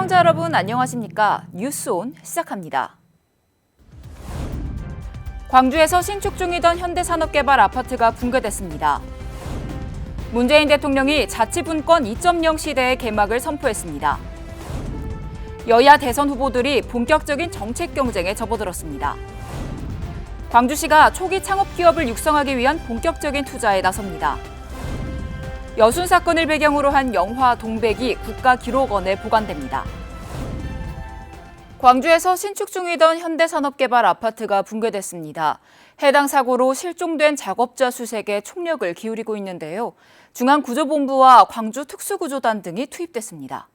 시청자 여러분 안녕하십니까? 뉴스온 시작합니다. 광주에서 신축 중이던 현대산업개발 아파트가 붕괴됐습니다. 문재인 대통령이 자치분권 2.0 시대의 개막을 선포했습니다. 여야 대선 후보들이 본격적인 정책 경쟁에 접어들었습니다. 광주시가 초기 창업 기업을 육성하기 위한 본격적인 투자에 나섭니다. 여순 사건을 배경으로 한 영화 동백이 국가기록원에 보관됩니다. 광주에서 신축 중이던 현대산업개발 아파트가 붕괴됐습니다. 해당 사고로 실종된 작업자 수색에 총력을 기울이고 있는데요. 중앙구조본부와 광주특수구조단 등이 투입됐습니다.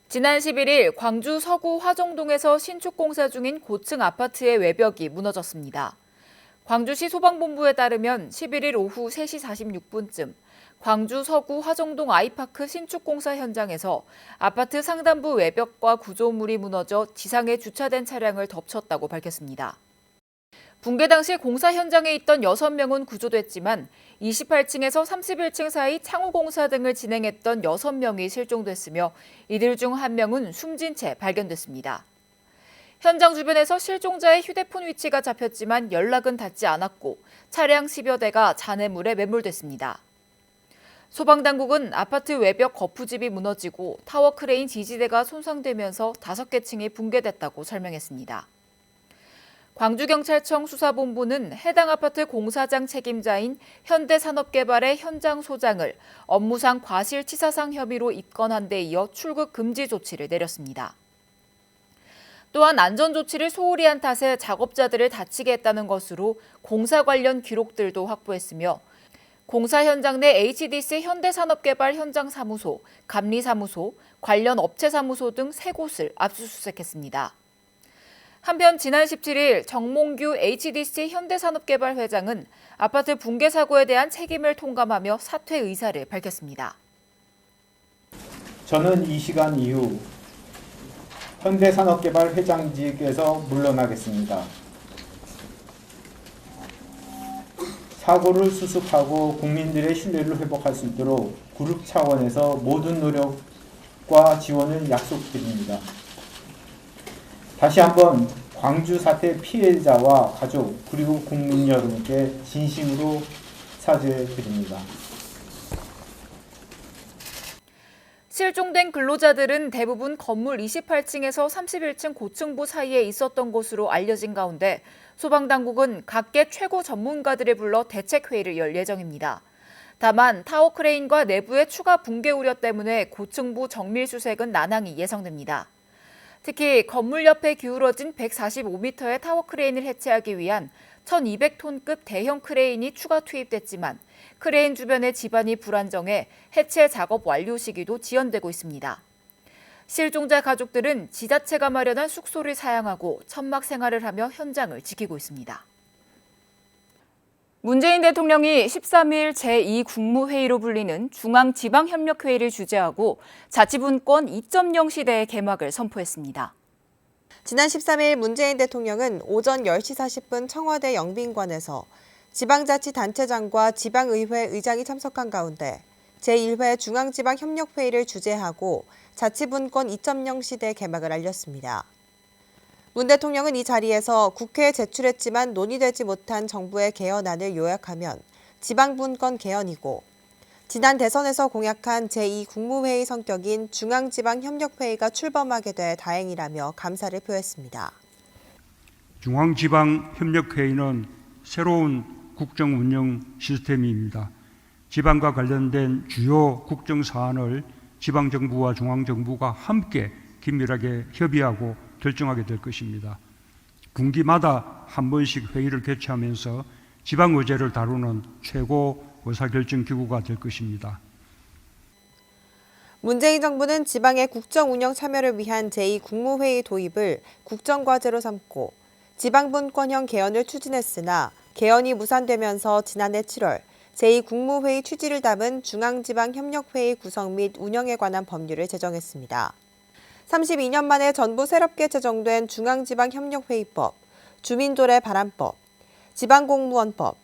지난 11일 광주 서구 화정동에서 신축 공사 중인 고층 아파트의 외벽이 무너졌습니다. 광주시 소방본부에 따르면 11일 오후 3시 46분쯤 광주 서구 화정동 아이파크 신축 공사 현장에서 아파트 상단부 외벽과 구조물이 무너져 지상에 주차된 차량을 덮쳤다고 밝혔습니다. 붕괴 당시 공사 현장에 있던 6명은 구조됐지만 28층에서 31층 사이 창호 공사 등을 진행했던 6명이 실종됐으며 이들 중 1명은 숨진 채 발견됐습니다. 현장 주변에서 실종자의 휴대폰 위치가 잡혔지만 연락은 닿지 않았고 차량 10여 대가 잔해물에 매몰됐습니다. 소방당국은 아파트 외벽 거푸집이 무너지고 타워 크레인 지지대가 손상되면서 5개 층이 붕괴됐다고 설명했습니다. 광주경찰청 수사본부는 해당 아파트 공사장 책임자인 현대산업개발의 현장 소장을 업무상 과실치사상 혐의로 입건한 데 이어 출국 금지 조치를 내렸습니다. 또한 안전조치를 소홀히 한 탓에 작업자들을 다치게 했다는 것으로 공사 관련 기록들도 확보했으며 공사 현장 내 HDC 현대산업개발 현장사무소, 감리사무소, 관련 업체사무소 등 3곳을 압수수색했습니다. 한편 지난 17일 정몽규 HDC 현대산업개발 회장은 아파트 붕괴 사고에 대한 책임을 통감하며 사퇴 의사를 밝혔습니다. 저는 이 시간 이후 현대산업개발 회장직에서 물러나겠습니다. 사고를 수습하고 국민들의 신뢰를 회복할 수 있도록 그룹 차원에서 모든 노력과 지원을 약속드립니다. 다시 한번 광주 사태 피해자와 가족 그리고 국민 여러분께 진심으로 사죄드립니다. 실종된 근로자들은 대부분 건물 28층에서 31층 고층부 사이에 있었던 것으로 알려진 가운데 소방당국은 각계 최고 전문가들을 불러 대책회의를 열 예정입니다. 다만 타워 크레인과 내부의 추가 붕괴 우려 때문에 고층부 정밀 수색은 난항이 예상됩니다. 특히 건물 옆에 기울어진 145m의 타워 크레인을 해체하기 위한 1200톤급 대형 크레인이 추가 투입됐지만 크레인 주변의 지반이 불안정해 해체 작업 완료 시기도 지연되고 있습니다. 실종자 가족들은 지자체가 마련한 숙소를 사양하고 천막 생활을 하며 현장을 지키고 있습니다. 문재인 대통령이 13일 제2국무회의로 불리는 중앙지방협력회의를 주재하고 자치분권 2.0 시대의 개막을 선포했습니다. 지난 13일 문재인 대통령은 오전 10시 40분 청와대 영빈관에서 지방자치단체장과 지방의회 의장이 참석한 가운데 제1회 중앙지방협력회의를 주재하고 자치분권 2.0 시대 개막을 알렸습니다. 문 대통령은 이 자리에서 국회에 제출했지만 논의되지 못한 정부의 개헌안을 요약하면 지방분권 개헌이고 지난 대선에서 공약한 제2국무회의 성격인 중앙지방협력회의가 출범하게 돼 다행이라며 감사를 표했습니다. 중앙지방협력회의는 새로운 국정운영 시스템입니다. 지방과 관련된 주요 국정사안을 지방정부와 중앙정부가 함께 긴밀하게 협의하고 결정하게 될 것입니다. 분기마다 한 번씩 회의를 개최하면서 지방 의제를 다루는 최고 의사결정기구가 될 것입니다. 문재인 정부는 지방의 국정운영 참여를 위한 제2국무회의 도입을 국정과제로 삼고 지방분권형 개헌을 추진했으나 개헌이 무산되면서 지난해 7월 제2국무회의 취지를 담은 중앙지방협력회의 구성 및 운영에 관한 법률을 제정했습니다. 32년 만에 전부 새롭게 제정된 중앙지방협력회의법, 주민조례 발안법, 지방공무원법,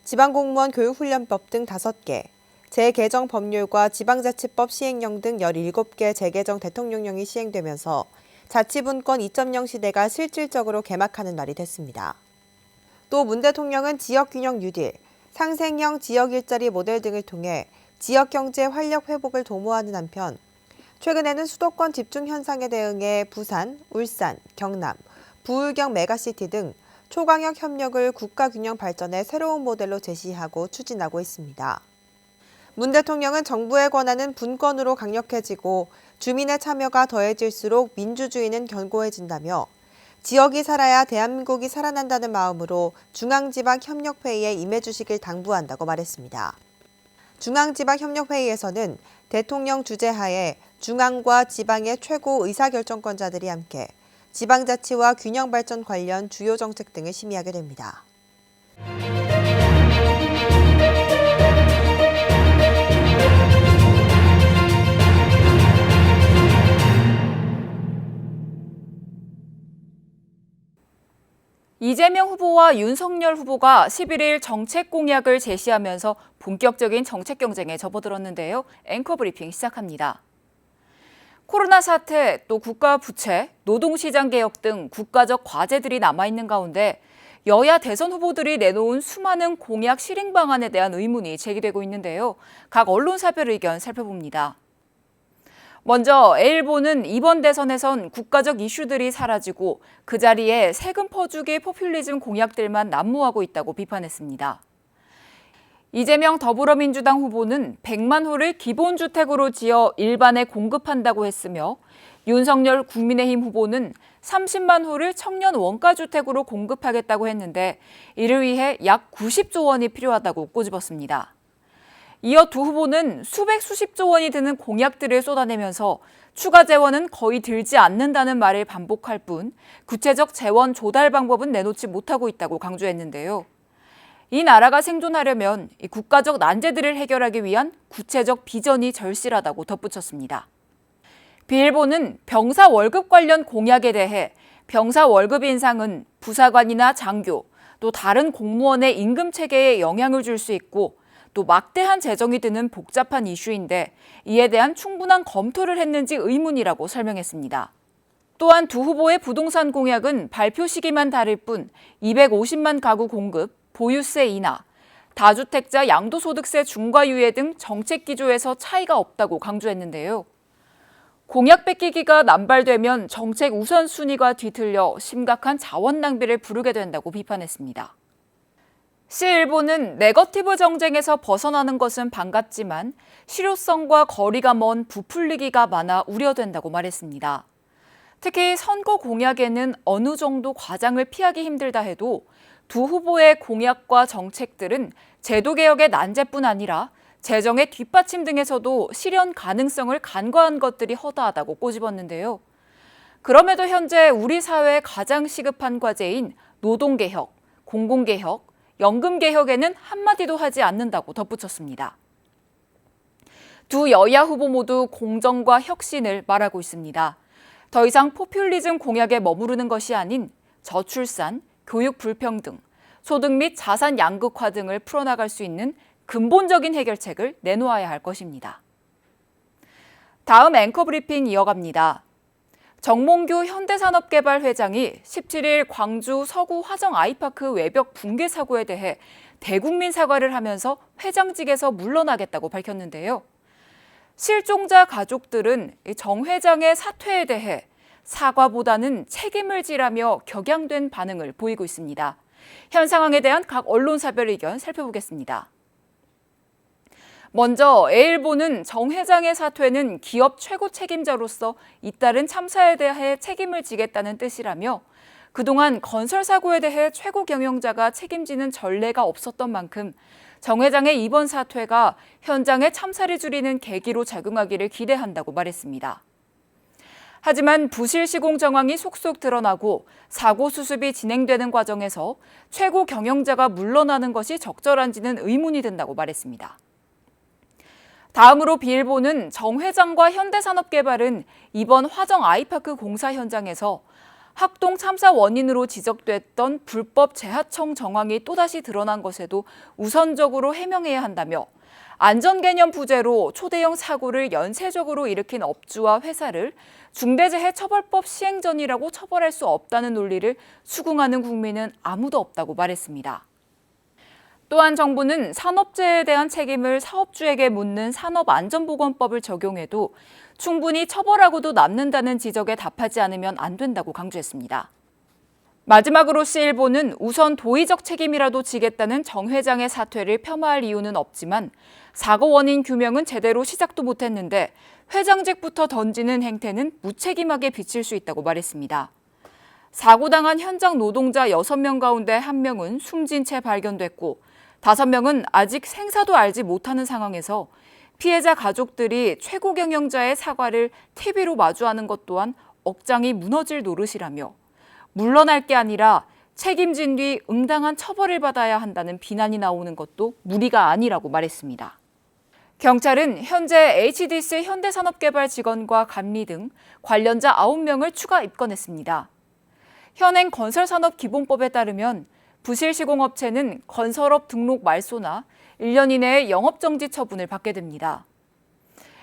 지방공무원 교육훈련법 등 5개, 재개정 법률과 지방자치법 시행령 등 17개 재개정 대통령령이 시행되면서 자치분권 2.0 시대가 실질적으로 개막하는 날이 됐습니다. 또 문 대통령은 지역균형 뉴딜, 상생형 지역 일자리 모델 등을 통해 지역 경제 활력 회복을 도모하는 한편 최근에는 수도권 집중 현상에 대응해 부산, 울산, 경남, 부울경 메가시티 등 초광역 협력을 국가 균형 발전의 새로운 모델로 제시하고 추진하고 있습니다. 문 대통령은 정부의 권한은 분권으로 강력해지고 주민의 참여가 더해질수록 민주주의는 견고해진다며 지역이 살아야 대한민국이 살아난다는 마음으로 중앙지방협력회의에 임해주시길 당부한다고 말했습니다. 중앙지방협력회의에서는 대통령 주재하에 중앙과 지방의 최고 의사결정권자들이 함께 지방자치와 균형발전 관련 주요 정책 등을 심의하게 됩니다. 이재명 후보와 윤석열 후보가 11일 정책 공약을 제시하면서 본격적인 정책 경쟁에 접어들었는데요. 앵커 브리핑 시작합니다. 코로나 사태, 또 국가 부채, 노동시장 개혁 등 국가적 과제들이 남아있는 가운데 여야 대선 후보들이 내놓은 수많은 공약 실행 방안에 대한 의문이 제기되고 있는데요. 각 언론사별 의견 살펴봅니다. 먼저 A일보는 이번 대선에선 국가적 이슈들이 사라지고 그 자리에 세금 퍼주기 포퓰리즘 공약들만 난무하고 있다고 비판했습니다. 이재명 더불어민주당 후보는 100만 호를 기본주택으로 지어 일반에 공급한다고 했으며 윤석열 국민의힘 후보는 30만 호를 청년 원가주택으로 공급하겠다고 했는데 이를 위해 약 90조 원이 필요하다고 꼬집었습니다. 이어 두 후보는 수십조 원이 드는 공약들을 쏟아내면서 추가 재원은 거의 들지 않는다는 말을 반복할 뿐 구체적 재원 조달 방법은 내놓지 못하고 있다고 강조했는데요. 이 나라가 생존하려면 이 국가적 난제들을 해결하기 위한 구체적 비전이 절실하다고 덧붙였습니다. B일보는 병사 월급 관련 공약에 대해 병사 월급 인상은 부사관이나 장교, 또 다른 공무원의 임금 체계에 영향을 줄 수 있고 또 막대한 재정이 드는 복잡한 이슈인데 이에 대한 충분한 검토를 했는지 의문이라고 설명했습니다. 또한 두 후보의 부동산 공약은 발표 시기만 다를 뿐 250만 가구 공급, 보유세 인하, 다주택자 양도소득세 중과유예 등 정책 기조에서 차이가 없다고 강조했는데요. 공약 뺏기기가 남발되면 정책 우선순위가 뒤틀려 심각한 자원 낭비를 부르게 된다고 비판했습니다. C일보는 네거티브 정쟁에서 벗어나는 것은 반갑지만 실효성과 거리가 먼 부풀리기가 많아 우려된다고 말했습니다. 특히 선거 공약에는 어느 정도 과장을 피하기 힘들다 해도 두 후보의 공약과 정책들은 제도개혁의 난제뿐 아니라 재정의 뒷받침 등에서도 실현 가능성을 간과한 것들이 허다하다고 꼬집었는데요. 그럼에도 현재 우리 사회의 가장 시급한 과제인 노동개혁, 공공개혁, 연금개혁에는 한마디도 하지 않는다고 덧붙였습니다. 두 여야 후보 모두 공정과 혁신을 말하고 있습니다. 더 이상 포퓰리즘 공약에 머무르는 것이 아닌 저출산, 교육 불평등, 소득 및 자산 양극화 등을 풀어나갈 수 있는 근본적인 해결책을 내놓아야 할 것입니다. 다음 앵커 브리핑 이어갑니다. 정몽규 현대산업개발 회장이 17일 광주 서구 화정 아이파크 외벽 붕괴 사고에 대해 대국민 사과를 하면서 회장직에서 물러나겠다고 밝혔는데요. 실종자 가족들은 정 회장의 사퇴에 대해 사과보다는 책임을 지라며 격양된 반응을 보이고 있습니다. 현 상황에 대한 각 언론사별 의견 살펴보겠습니다. 먼저 A일보는 정 회장의 사퇴는 기업 최고 책임자로서 잇따른 참사에 대해 책임을 지겠다는 뜻이라며 그동안 건설 사고에 대해 최고 경영자가 책임지는 전례가 없었던 만큼 정 회장의 이번 사퇴가 현장의 참사를 줄이는 계기로 작용하기를 기대한다고 말했습니다. 하지만 부실 시공 정황이 속속 드러나고 사고 수습이 진행되는 과정에서 최고 경영자가 물러나는 것이 적절한지는 의문이 든다고 말했습니다. 다음으로 B일보는 정 회장과 현대산업개발은 이번 화정 아이파크 공사 현장에서 학동 참사 원인으로 지적됐던 불법 재하청 정황이 또다시 드러난 것에도 우선적으로 해명해야 한다며 안전개념 부재로 초대형 사고를 연쇄적으로 일으킨 업주와 회사를 중대재해처벌법 시행 전이라고 처벌할 수 없다는 논리를 수긍하는 국민은 아무도 없다고 말했습니다. 또한 정부는 산업재해에 대한 책임을 사업주에게 묻는 산업안전보건법을 적용해도 충분히 처벌하고도 남는다는 지적에 답하지 않으면 안 된다고 강조했습니다. 마지막으로 C일보는 우선 도의적 책임이라도 지겠다는 정 회장의 사퇴를 폄하할 이유는 없지만 사고 원인 규명은 제대로 시작도 못했는데 회장직부터 던지는 행태는 무책임하게 비칠 수 있다고 말했습니다. 사고 당한 현장 노동자 6명 가운데 1명은 숨진 채 발견됐고 5명은 아직 생사도 알지 못하는 상황에서 피해자 가족들이 최고 경영자의 사과를 TV로 마주하는 것 또한 억장이 무너질 노릇이라며 물러날 게 아니라 책임진 뒤 응당한 처벌을 받아야 한다는 비난이 나오는 것도 무리가 아니라고 말했습니다. 경찰은 현재 HDC 현대산업개발 직원과 감리 등 관련자 9명을 추가 입건했습니다. 현행 건설산업기본법에 따르면 부실시공업체는 건설업 등록 말소나 1년 이내에 영업정지 처분을 받게 됩니다.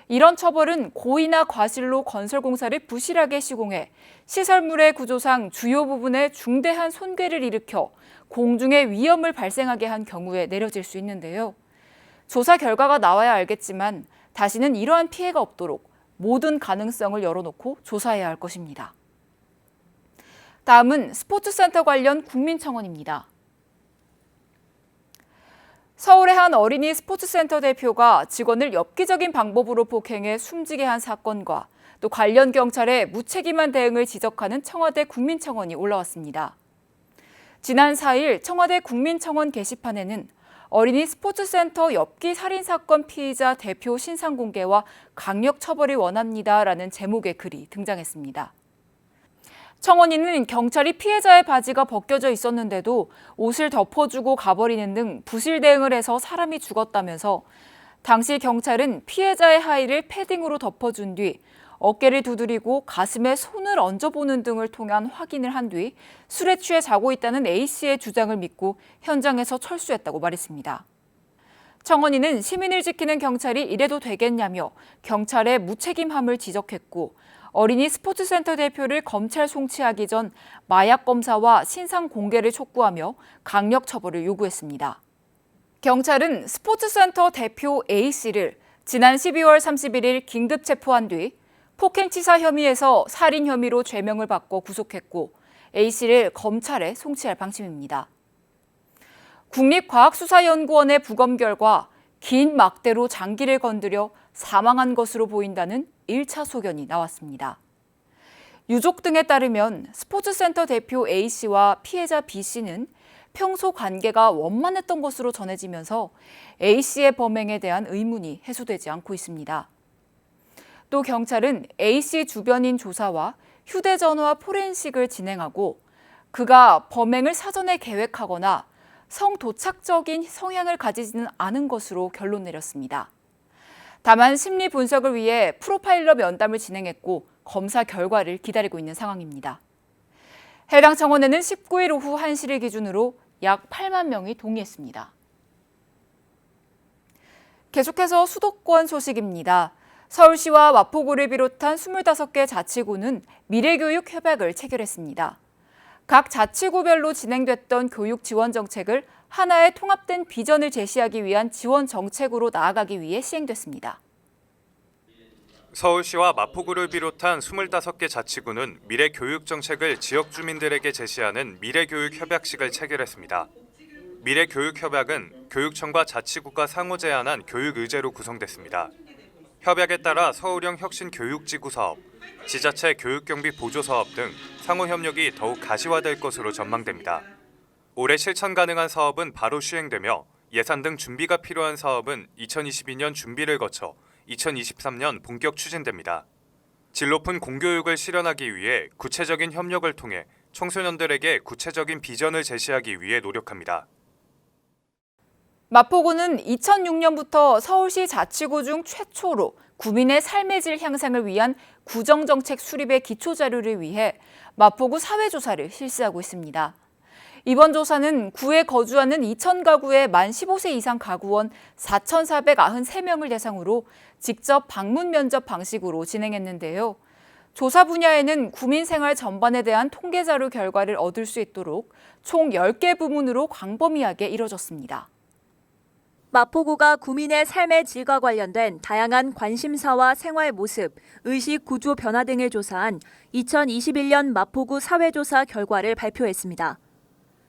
이런 처벌은 고의나 과실로 건설공사를 부실하게 시공해 시설물의 구조상 주요 부분에 중대한 손괴를 일으켜 공중에 위험을 발생하게 한 경우에 내려질 수 있는데요. 조사 결과가 나와야 알겠지만 다시는 이러한 피해가 없도록 모든 가능성을 열어놓고 조사해야 할 것입니다. 다음은 스포츠센터 관련 국민청원입니다. 서울의 한 어린이 스포츠센터 대표가 직원을 엽기적인 방법으로 폭행해 숨지게 한 사건과 또 관련 경찰의 무책임한 대응을 지적하는 청와대 국민청원이 올라왔습니다. 지난 4일 청와대 국민청원 게시판에는 어린이 스포츠센터 엽기 살인사건 피의자 대표 신상 공개와 강력 처벌을 원합니다라는 제목의 글이 등장했습니다. 청원인은 경찰이 피해자의 바지가 벗겨져 있었는데도 옷을 덮어주고 가버리는 등 부실 대응을 해서 사람이 죽었다면서 당시 경찰은 피해자의 하의를 패딩으로 덮어준 뒤 어깨를 두드리고 가슴에 손을 얹어보는 등을 통한 확인을 한 뒤 술에 취해 자고 있다는 A씨의 주장을 믿고 현장에서 철수했다고 말했습니다. 청원인은 시민을 지키는 경찰이 이래도 되겠냐며 경찰의 무책임함을 지적했고 어린이 스포츠센터 대표를 검찰 송치하기 전 마약 검사와 신상 공개를 촉구하며 강력 처벌을 요구했습니다. 경찰은 스포츠센터 대표 A씨를 지난 12월 31일 긴급 체포한 뒤 폭행치사 혐의에서 살인 혐의로 죄명을 받고 구속했고 A씨를 검찰에 송치할 방침입니다. 국립과학수사연구원의 부검 결과 긴 막대로 장기를 건드려 사망한 것으로 보인다는 1차 소견이 나왔습니다. 유족 등에 따르면 스포츠센터 대표 A씨와 피해자 B씨는 평소 관계가 원만했던 것으로 전해지면서 A씨의 범행에 대한 의문이 해소되지 않고 있습니다. 또 경찰은 A씨 주변인 조사와 휴대전화 포렌식을 진행하고 그가 범행을 사전에 계획하거나 성도착적인 성향을 가지지는 않은 것으로 결론 내렸습니다. 다만 심리 분석을 위해 프로파일러 면담을 진행했고 검사 결과를 기다리고 있는 상황입니다. 해당 청원에는 19일 오후 1시를 기준으로 약 8만 명이 동의했습니다. 계속해서 수도권 소식입니다. 서울시와 마포구를 비롯한 25개 자치구는 미래교육 협약을 체결했습니다. 각 자치구별로 진행됐던 교육 지원 정책을 하나의 통합된 비전을 제시하기 위한 지원 정책으로 나아가기 위해 시행됐습니다. 서울시와 마포구를 비롯한 25개 자치구는 미래교육 정책을 지역 주민들에게 제시하는 미래교육 협약식을 체결했습니다. 미래교육 협약은 교육청과 자치구가 상호 제안한 교육 의제로 구성됐습니다. 협약에 따라 서울형 혁신교육지구 사업, 지자체 교육경비 보조 사업 등 상호 협력이 더욱 가시화될 것으로 전망됩니다. 올해 실천 가능한 사업은 바로 시행되며 예산 등 준비가 필요한 사업은 2022년 준비를 거쳐 2023년 본격 추진됩니다. 질 높은 공교육을 실현하기 위해 구체적인 협력을 통해 청소년들에게 구체적인 비전을 제시하기 위해 노력합니다. 마포구는 2006년부터 서울시 자치구 중 최초로 구민의 삶의 질 향상을 위한 구정정책 수립의 기초자료를 위해 마포구 사회조사를 실시하고 있습니다. 이번 조사는 구에 거주하는 2,000가구의 만 15세 이상 가구원 4,493명을 대상으로 직접 방문 면접 방식으로 진행했는데요. 조사 분야에는 구민 생활 전반에 대한 통계 자료 결과를 얻을 수 있도록 총 10개 부문으로 광범위하게 이뤄졌습니다. 마포구가 구민의 삶의 질과 관련된 다양한 관심사와 생활 모습, 의식 구조 변화 등을 조사한 2021년 마포구 사회조사 결과를 발표했습니다.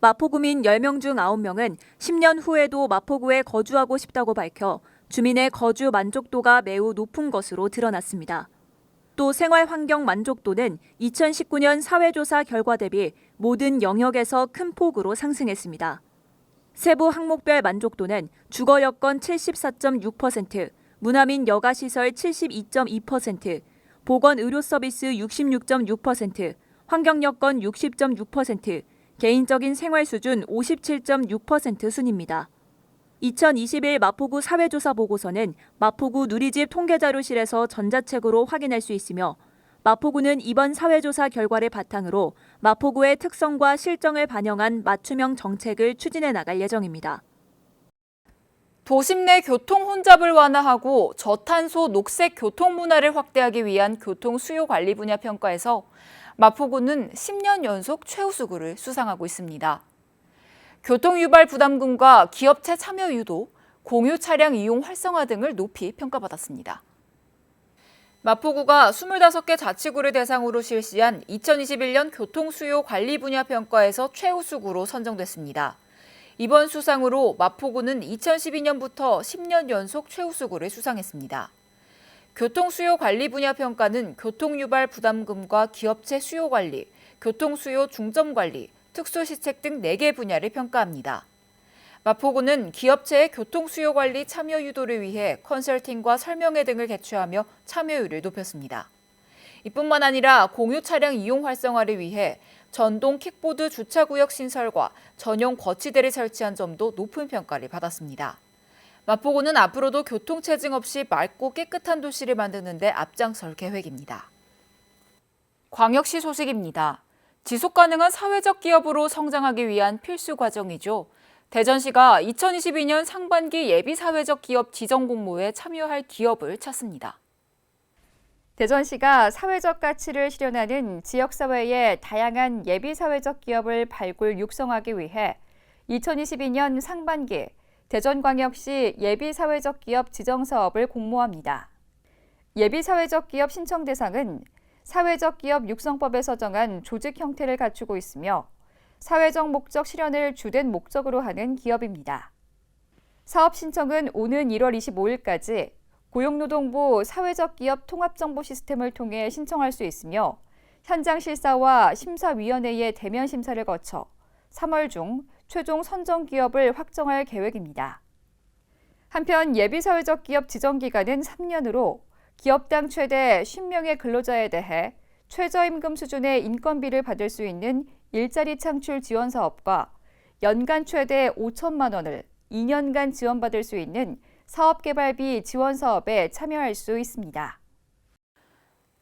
마포구민 10명 중 9명은 10년 후에도 마포구에 거주하고 싶다고 밝혀 주민의 거주 만족도가 매우 높은 것으로 드러났습니다. 또 생활 환경 만족도는 2019년 사회조사 결과 대비 모든 영역에서 큰 폭으로 상승했습니다. 세부 항목별 만족도는 주거 여건 74.6%, 문화민 여가시설 72.2%, 보건 의료 서비스 66.6%, 환경 여건 60.6%, 개인적인 생활 수준 57.6% 순입니다. 2021 마포구 사회조사 보고서는 마포구 누리집 통계자료실에서 전자책으로 확인할 수 있으며 마포구는 이번 사회조사 결과를 바탕으로 마포구의 특성과 실정을 반영한 맞춤형 정책을 추진해 나갈 예정입니다. 도심 내 교통 혼잡을 완화하고 저탄소 녹색 교통 문화를 확대하기 위한 교통 수요 관리 분야 평가에서 마포구는 10년 연속 최우수구를 수상하고 있습니다. 교통 유발 부담금과 기업체 참여 유도, 공유 차량 이용 활성화 등을 높이 평가받았습니다. 마포구가 25개 자치구를 대상으로 실시한 2021년 교통 수요 관리 분야 평가에서 최우수구로 선정됐습니다. 이번 수상으로 마포구는 2012년부터 10년 연속 최우수구를 수상했습니다. 교통 수요 관리 분야 평가는 교통 유발 부담금과 기업체 수요 관리, 교통 수요 중점 관리, 특수시책 등 4개 분야를 평가합니다. 마포구는 기업체의 교통 수요 관리 참여 유도를 위해 컨설팅과 설명회 등을 개최하며 참여율을 높였습니다. 이뿐만 아니라 공유 차량 이용 활성화를 위해 전동 킥보드 주차구역 신설과 전용 거치대를 설치한 점도 높은 평가를 받았습니다. 마포구는 앞으로도 교통체증 없이 맑고 깨끗한 도시를 만드는 데 앞장설 계획입니다. 광역시 소식입니다. 지속가능한 사회적 기업으로 성장하기 위한 필수 과정이죠. 대전시가 2022년 상반기 예비사회적 기업 지정 공모에 참여할 기업을 찾습니다. 대전시가 사회적 가치를 실현하는 지역사회의 다양한 예비사회적 기업을 발굴 육성하기 위해 2022년 상반기 대전광역시 예비사회적 기업 지정 사업을 공모합니다. 예비사회적 기업 신청 대상은 사회적 기업 육성법에서 정한 조직 형태를 갖추고 있으며 사회적 목적 실현을 주된 목적으로 하는 기업입니다. 사업 신청은 오는 1월 25일까지 고용노동부 사회적 기업 통합정보 시스템을 통해 신청할 수 있으며 현장 실사와 심사위원회의 대면 심사를 거쳐 3월 중 최종 선정 기업을 확정할 계획입니다. 한편 예비사회적 기업 지정 기간은 3년으로 기업당 최대 50명의 근로자에 대해 최저임금 수준의 인건비를 받을 수 있는 일자리 창출 지원 사업과 연간 최대 5천만 원을 2년간 지원받을 수 있는 사업개발비 지원 사업에 참여할 수 있습니다.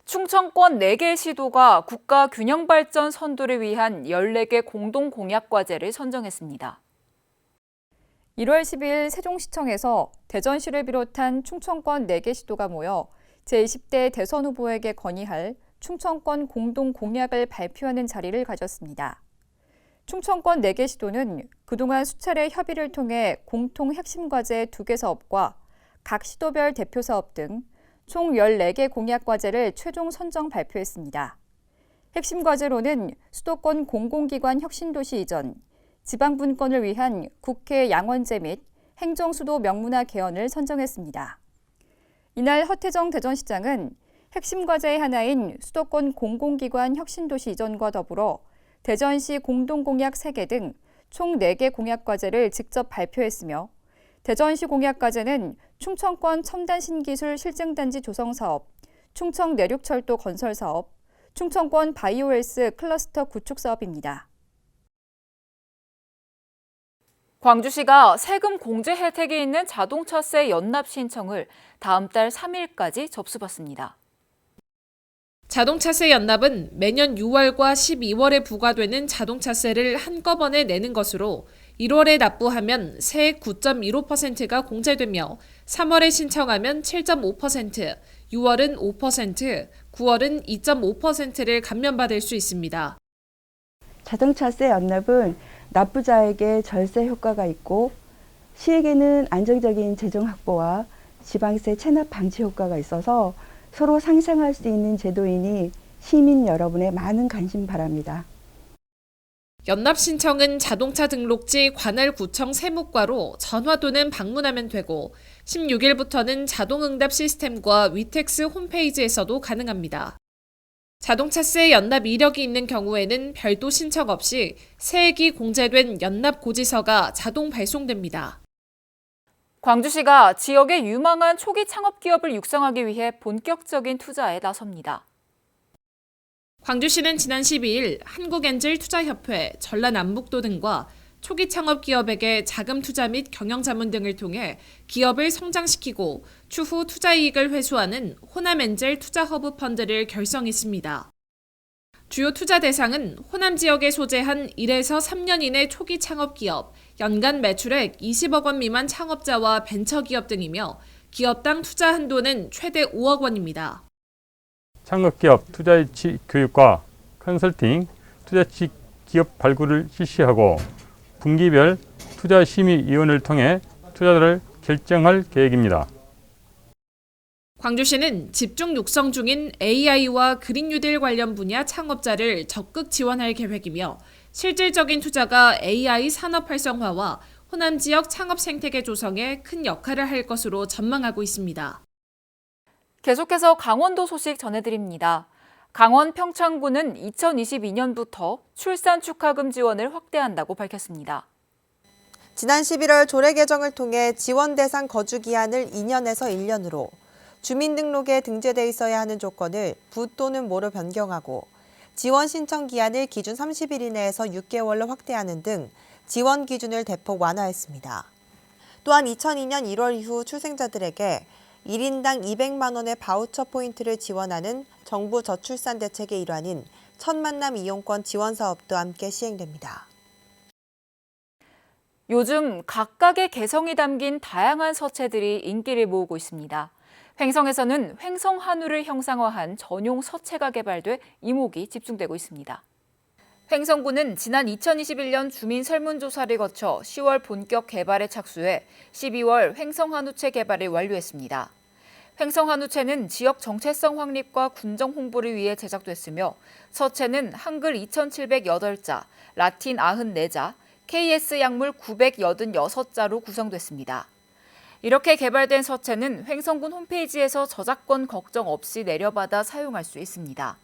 충청권 4개 시도가 국가 균형 발전 선도를 위한 14개 공동 공약 과제를 선정했습니다. 1월 10일 세종시청에서 대전시를 비롯한 충청권 4개 시도가 모여 제20대 대선 후보에게 건의할 충청권 공동 공약을 발표하는 자리를 가졌습니다. 충청권 4개 시도는 그동안 수차례 협의를 통해 공통 핵심 과제 2개 사업과 각 시도별 대표 사업 등 총 14개 공약 과제를 최종 선정 발표했습니다. 핵심 과제로는 수도권 공공기관 혁신도시 이전, 지방분권을 위한 국회 양원제 및 행정수도 명문화 개헌을 선정했습니다. 이날 허태정 대전시장은 핵심 과제의 하나인 수도권 공공기관 혁신도시 이전과 더불어 대전시 공동공약 3개 등 총 4개 공약 과제를 직접 발표했으며 대전시 공약 과제는 충청권 첨단 신기술 실증단지 조성 사업, 충청 내륙철도 건설 사업, 충청권 바이오헬스 클러스터 구축 사업입니다. 광주시가 세금 공제 혜택이 있는 자동차세 연납 신청을 다음 달 3일까지 접수받습니다. 자동차세 연납은 매년 6월과 12월에 부과되는 자동차세를 한꺼번에 내는 것으로 1월에 납부하면 세액 9.15%가 공제되며 3월에 신청하면 7.5%, 6월은 5%, 9월은 2.5%를 감면받을 수 있습니다. 자동차세 연납은 납부자에게 절세 효과가 있고 시에게는 안정적인 재정 확보와 지방세 체납 방지 효과가 있어서 서로 상생할 수 있는 제도이니 시민 여러분의 많은 관심 바랍니다. 연납 신청은 자동차 등록지 관할구청 세무과로 전화 또는 방문하면 되고 16일부터는 자동응답 시스템과 위텍스 홈페이지에서도 가능합니다. 자동차세 연납 이력이 있는 경우에는 별도 신청 없이 세액이 공제된 연납 고지서가 자동 발송됩니다. 광주시가 지역의 유망한 초기 창업 기업을 육성하기 위해 본격적인 투자에 나섭니다. 광주시는 지난 12일 한국엔젤투자협회, 전라남북도 등과 초기 창업 기업에게 자금 투자 및 경영 자문 등을 통해 기업을 성장시키고 추후 투자 이익을 회수하는 호남엔젤 투자허브 펀드를 결성했습니다. 주요 투자 대상은 호남 지역에 소재한 1에서 3년 이내 초기 창업 기업, 연간 매출액 20억 원 미만 창업자와 벤처기업 등이며 기업당 투자 한도는 최대 5억 원입니다. 창업기업 투자유치 교육과 컨설팅, 투자유치 기업 발굴을 실시하고 분기별 투자심의위원회를 통해 투자를 결정할 계획입니다. 광주시는 집중 육성 중인 AI와 그린 뉴딜 관련 분야 창업자를 적극 지원할 계획이며 실질적인 투자가 AI 산업 활성화와 호남 지역 창업 생태계 조성에 큰 역할을 할 것으로 전망하고 있습니다. 계속해서 강원도 소식 전해드립니다. 강원 평창군은 2022년부터 출산 축하금 지원을 확대한다고 밝혔습니다. 지난 11월 조례 개정을 통해 지원 대상 거주 기한을 2년에서 1년으로 주민등록에 등재돼 있어야 하는 조건을 부 또는 모로 변경하고 지원 신청 기한을 기준 30일 이내에서 6개월로 확대하는 등 지원 기준을 대폭 완화했습니다. 또한 2002년 1월 이후 출생자들에게 1인당 200만 원의 바우처 포인트를 지원하는 정부 저출산 대책의 일환인 첫 만남 이용권 지원 사업도 함께 시행됩니다. 요즘 각각의 개성이 담긴 다양한 서체들이 인기를 모으고 있습니다. 횡성에서는 횡성 한우를 형상화한 전용 서체가 개발돼 이목이 집중되고 있습니다. 횡성군은 지난 2021년 주민 설문조사를 거쳐 10월 본격 개발에 착수해 12월 횡성한우체 개발을 완료했습니다. 횡성한우체는 지역 정체성 확립과 군정 홍보를 위해 제작됐으며 서체는 한글 2,708자, 라틴 94자, KS 약물 986자로 구성됐습니다. 이렇게 개발된 서체는 횡성군 홈페이지에서 저작권 걱정 없이 내려받아 사용할 수 있습니다.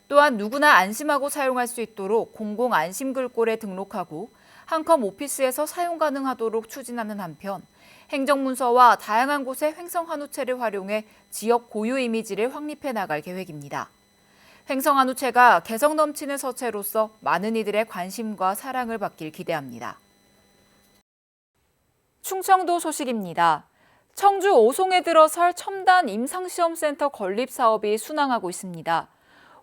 또한 누구나 안심하고 사용할 수 있도록 공공안심글꼴에 등록하고 한컴 오피스에서 사용 가능하도록 추진하는 한편 행정문서와 다양한 곳의 횡성한우체를 활용해 지역 고유 이미지를 확립해 나갈 계획입니다. 횡성한우체가 개성 넘치는 서체로서 많은 이들의 관심과 사랑을 받길 기대합니다. 충청도 소식입니다. 청주 오송에 들어설 첨단 임상시험센터 건립 사업이 순항하고 있습니다.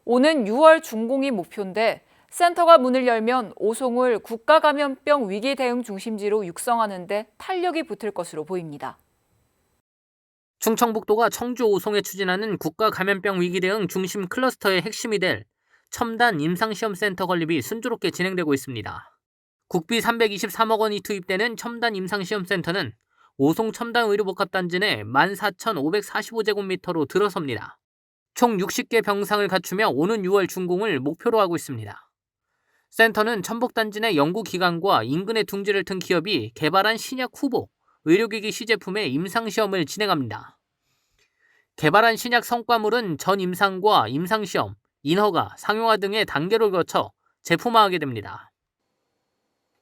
오는 6월 준공이 목표인데 센터가 문을 열면 오송을 국가감염병 위기 대응 중심지로 육성하는 데 탄력이 붙을 것으로 보입니다. 충청북도가 청주 오송에 추진하는 국가감염병 위기 대응 중심 클러스터의 핵심이 될 첨단 임상시험센터 건립이 순조롭게 진행되고 있습니다. 국비 323억 원이 투입되는 첨단 임상시험센터는 오송 첨단의료복합단지 내 14,545제곱미터로 들어섭니다. 총 60개 병상을 갖추며 오는 6월 준공을 목표로 하고 있습니다. 센터는 첨복단지 내 연구기관과 인근의 둥지를 튼 기업이 개발한 신약 후보, 의료기기 시제품의 임상시험을 진행합니다. 개발한 신약 성과물은 전 임상과 임상시험, 인허가, 상용화 등의 단계를 거쳐 제품화하게 됩니다.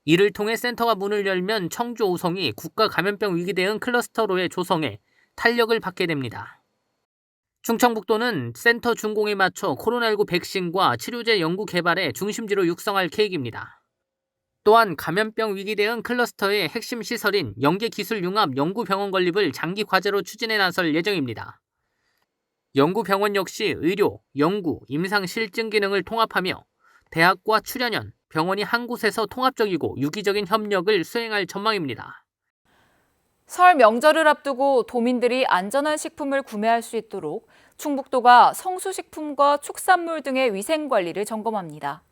이를 통해 센터가 문을 열면 청주 오송이 국가감염병 위기 대응 클러스터로의 조성에 탄력을 받게 됩니다. 충청북도는 센터 준공에 맞춰 코로나19 백신과 치료제 연구 개발의 중심지로 육성할 계획입니다. 또한 감염병 위기 대응 클러스터의 핵심 시설인 연계기술융합 연구병원 건립을 장기 과제로 추진해 나설 예정입니다. 연구병원 역시 의료, 연구, 임상실증 기능을 통합하며 대학과 출연연, 병원이 한 곳에서 통합적이고 유기적인 협력을 수행할 전망입니다. 설 명절을 앞두고 도민들이 안전한 식품을 구매할 수 있도록 충북도가 성수식품과 축산물 등의 위생관리를 점검합니다.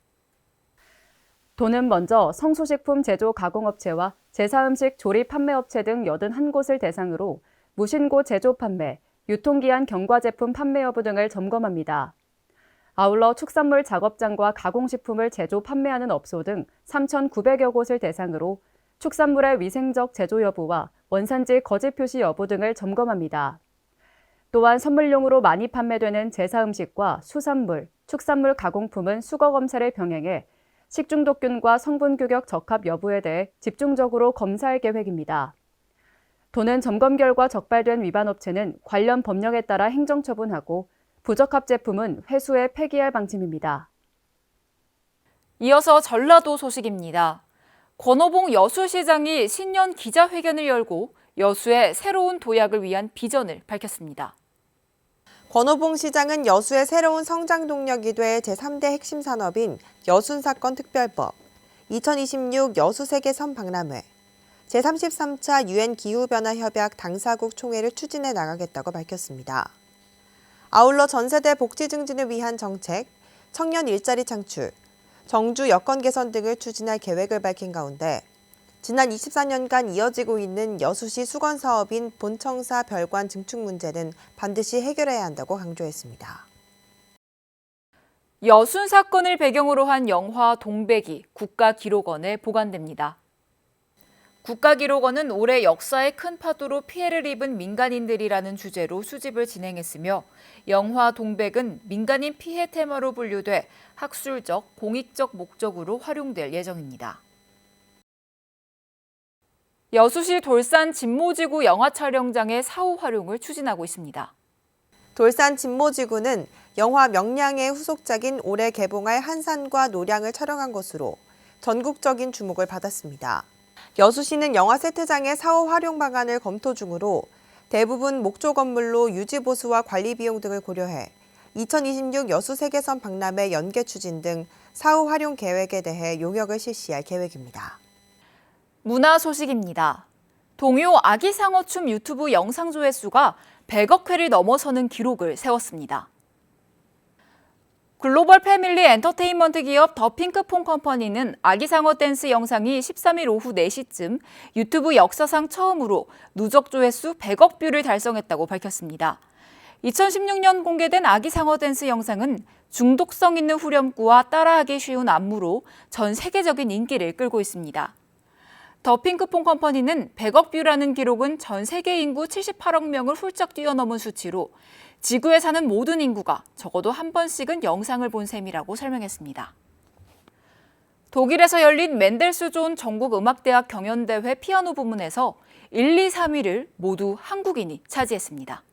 도는 먼저 성수식품 제조 가공업체와 제사음식 조리 판매업체 등 81곳을 대상으로 무신고 제조 판매, 유통기한 경과 제품 판매 여부 등을 점검합니다. 아울러 축산물 작업장과 가공식품을 제조 판매하는 업소 등 3,900여 곳을 대상으로 축산물의 위생적 제조 여부와 원산지 거짓 표시 여부 등을 점검합니다. 또한 선물용으로 많이 판매되는 제사음식과 수산물, 축산물 가공품은 수거 검사를 병행해 식중독균과 성분 규격 적합 여부에 대해 집중적으로 검사할 계획입니다. 도는 점검 결과 적발된 위반 업체는 관련 법령에 따라 행정처분하고 부적합 제품은 회수해 폐기할 방침입니다. 이어서 전라도 소식입니다. 권오봉 여수시장이 신년 기자회견을 열고 여수의 새로운 도약을 위한 비전을 밝혔습니다. 권오봉 시장은 여수의 새로운 성장 동력이 될 제3대 핵심 산업인 여순사건 특별법, 2026 여수 세계섬 박람회, 제33차 UN 기후변화 협약 당사국 총회를 추진해 나가겠다고 밝혔습니다. 아울러 전세대 복지 증진을 위한 정책, 청년 일자리 창출, 정주 여건 개선 등을 추진할 계획을 밝힌 가운데 지난 24년간 이어지고 있는 여수시 수건 사업인 본청사 별관 증축 문제는 반드시 해결해야 한다고 강조했습니다. 여순 사건을 배경으로 한 영화 동백이 국가기록원에 보관됩니다. 국가기록원은 올해 역사의 큰 파도로 피해를 입은 민간인들이라는 주제로 수집을 진행했으며 영화 동백은 민간인 피해 테마로 분류돼 학술적, 공익적 목적으로 활용될 예정입니다. 여수시 돌산 진모지구 영화 촬영장의 사후 활용을 추진하고 있습니다. 돌산 진모지구는 영화 명량의 후속작인 올해 개봉할 한산과 노량을 촬영한 것으로 전국적인 주목을 받았습니다. 여수시는 영화 세트장의 사후 활용 방안을 검토 중으로 대부분 목조 건물로 유지 보수와 관리 비용 등을 고려해 2026 여수 세계섬 박람회 연계 추진 등 사후 활용 계획에 대해 용역을 실시할 계획입니다. 문화 소식입니다. 동요 아기상어춤 유튜브 영상 조회수가 100억 회를 넘어서는 기록을 세웠습니다. 글로벌 패밀리 엔터테인먼트 기업 더 핑크퐁 컴퍼니는 아기상어 댄스 영상이 13일 오후 4시쯤 유튜브 역사상 처음으로 누적 조회수 100억 뷰를 달성했다고 밝혔습니다. 2016년 공개된 아기상어 댄스 영상은 중독성 있는 후렴구와 따라하기 쉬운 안무로 전 세계적인 인기를 끌고 있습니다. 더 핑크퐁 컴퍼니는 100억 뷰라는 기록은 전 세계 인구 78억 명을 훌쩍 뛰어넘은 수치로 지구에 사는 모든 인구가 적어도 한 번씩은 영상을 본 셈이라고 설명했습니다. 독일에서 열린 맨델스존 전국음악대학 경연대회 피아노 부문에서 1, 2, 3위를 모두 한국인이 차지했습니다.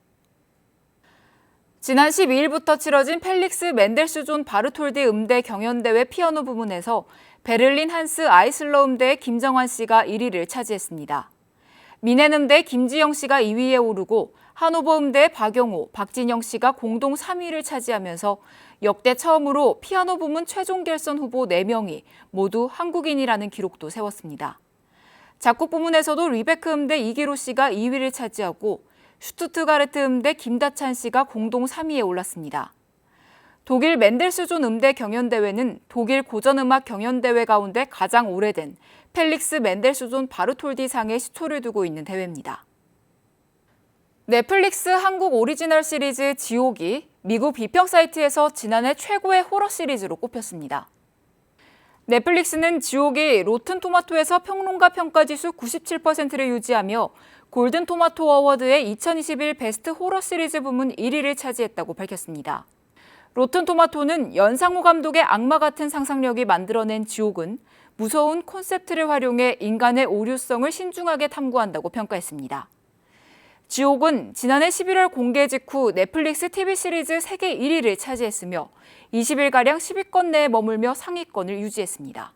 지난 12일부터 치러진 펠릭스 맨델스존 바르톨디 음대 경연대회 피아노 부문에서 베를린 한스 아이슬러 음대의 김정환 씨가 1위를 차지했습니다. 미넨 음대 김지영 씨가 2위에 오르고 하노버 음대 박용호, 박진영 씨가 공동 3위를 차지하면서 역대 처음으로 피아노 부문 최종 결선 후보 4명이 모두 한국인이라는 기록도 세웠습니다. 작곡 부문에서도 리베크 음대 이기로 씨가 2위를 차지하고 슈투트가르트 음대 김다찬 씨가 공동 3위에 올랐습니다. 독일 맨델스존 음대 경연대회는 독일 고전음악 경연대회 가운데 가장 오래된 펠릭스 맨델스존 바르톨디 상의 시초를 두고 있는 대회입니다. 넷플릭스 한국 오리지널 시리즈 지옥이 미국 비평 사이트에서 지난해 최고의 호러 시리즈로 꼽혔습니다. 넷플릭스는 지옥이 로튼 토마토에서 평론가 평가 지수 97%를 유지하며 골든 토마토 어워드의 2021 베스트 호러 시리즈 부문 1위를 차지했다고 밝혔습니다. 로튼 토마토는 연상호 감독의 악마 같은 상상력이 만들어낸 지옥은 무서운 콘셉트를 활용해 인간의 오류성을 신중하게 탐구한다고 평가했습니다. 지옥은 지난해 11월 공개 직후 넷플릭스 TV 시리즈 세계 1위를 차지했으며 20일가량 10위권 내에 머물며 상위권을 유지했습니다.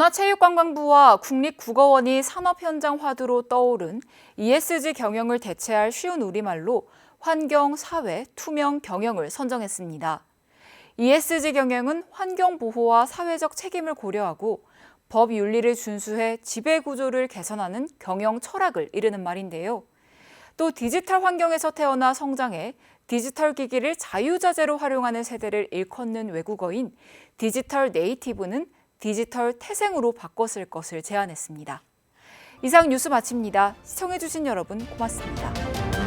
문화체육관광부와 국립국어원이 산업 현장 화두로 떠오른 ESG 경영을 대체할 쉬운 우리말로 환경, 사회, 투명 경영을 선정했습니다. ESG 경영은 환경 보호와 사회적 책임을 고려하고 법 윤리를 준수해 지배 구조를 개선하는 경영 철학을 이르는 말인데요. 또 디지털 환경에서 태어나 성장해 디지털 기기를 자유자재로 활용하는 세대를 일컫는 외국어인 디지털 네이티브는 디지털 태생으로 바꿔 쓸 것을 제안했습니다. 이상 뉴스 마칩니다. 시청해주신 여러분 고맙습니다.